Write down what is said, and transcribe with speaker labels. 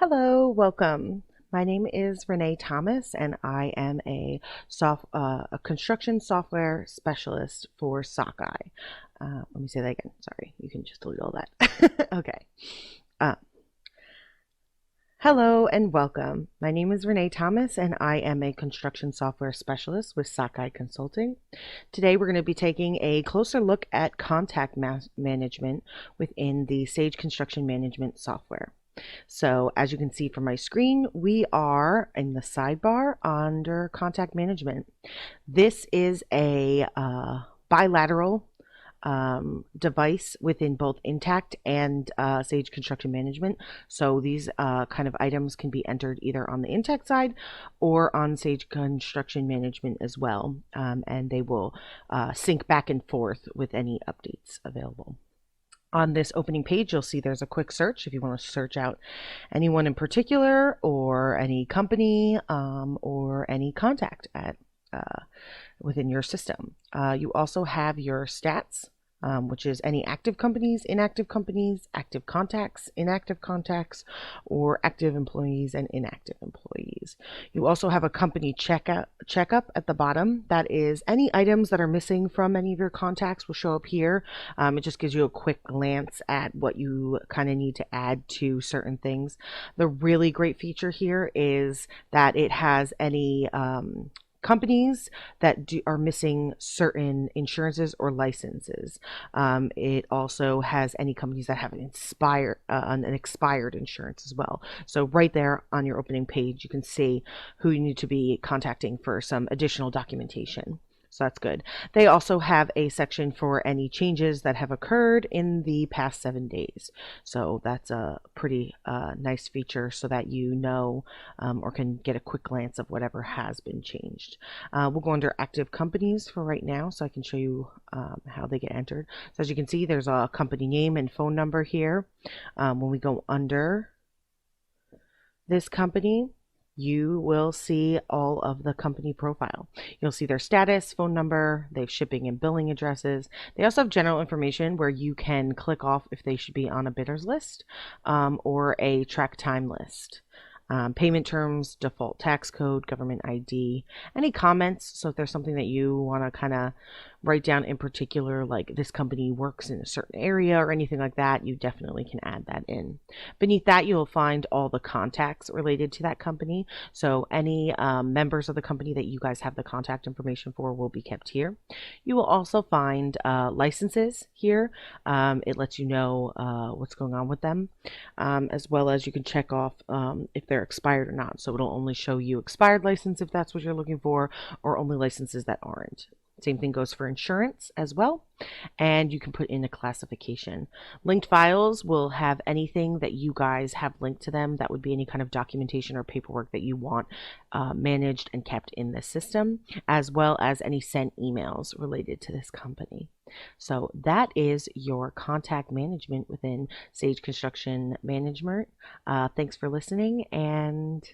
Speaker 1: Hello, welcome. My name is Renee Thomas, and I am a construction software specialist for Sockeye. Let me say that again. Sorry, you can just delete all that. Okay. Uh, Hello and welcome. My name is Renee Thomas, and I am a construction software specialist with Sockeye Consulting. Today, we're going to be taking a closer look at contact management within the Sage Construction Management software. So as you can see from my screen, we are in the sidebar under contact management. This is a bilateral device within both Intact and Sage Construction Management. So these kind of items can be entered either on the Intact side or on Sage Construction Management as well. And they will sync back and forth with any updates available. On this opening page, you'll see there's a quick search if you want to search out anyone in particular or any company or any contact at within your system. You also have your stats, which is any active companies, inactive companies, active contacts, inactive contacts, or active employees and inactive employees. You also have a company checkup at the bottom. That is any items that are missing from any of your contacts will show up here. It just gives you a quick glance at what you kind of need to add to certain things. The really great feature here is that it has any companies that are missing certain insurances or licenses. It also has any companies that have an expired insurance as well. So right there on your opening page, you can see who you need to be contacting for some additional documentation. So that's good. They also have a section for any changes that have occurred in the past 7 days. So that's a pretty nice feature so that you know or can get a quick glance of whatever has been changed. We'll go under active companies for right now so I can show you how they get entered. So as you can see, there's a company name and phone number here. When we go under this company, you will see all of the company profile. You'll see their status, phone number, they have shipping and billing addresses. They also have general information where you can click off if they should be on a bidders list or a track time list. Payment terms, default tax code, government ID, any comments. So if there's something that you want to kind of write down in particular, like this company works in a certain area or anything like that, you definitely can add that in. Beneath that, you'll find all the contacts related to that company. So any members of the company that you guys have the contact information for will be kept here. You will also find licenses here. It lets you know what's going on with them, as well as you can check off if they're expired or not. So it'll only show you expired license if that's what you're looking for, or only licenses that aren't. Same thing goes for insurance as well. And you can put in a classification. Linked files will have anything that you guys have linked to them. That would be any kind of documentation or paperwork that you want managed and kept in the system, as well as any sent emails related to this company. So that is your contact management within Sage Construction Management. Thanks for listening, and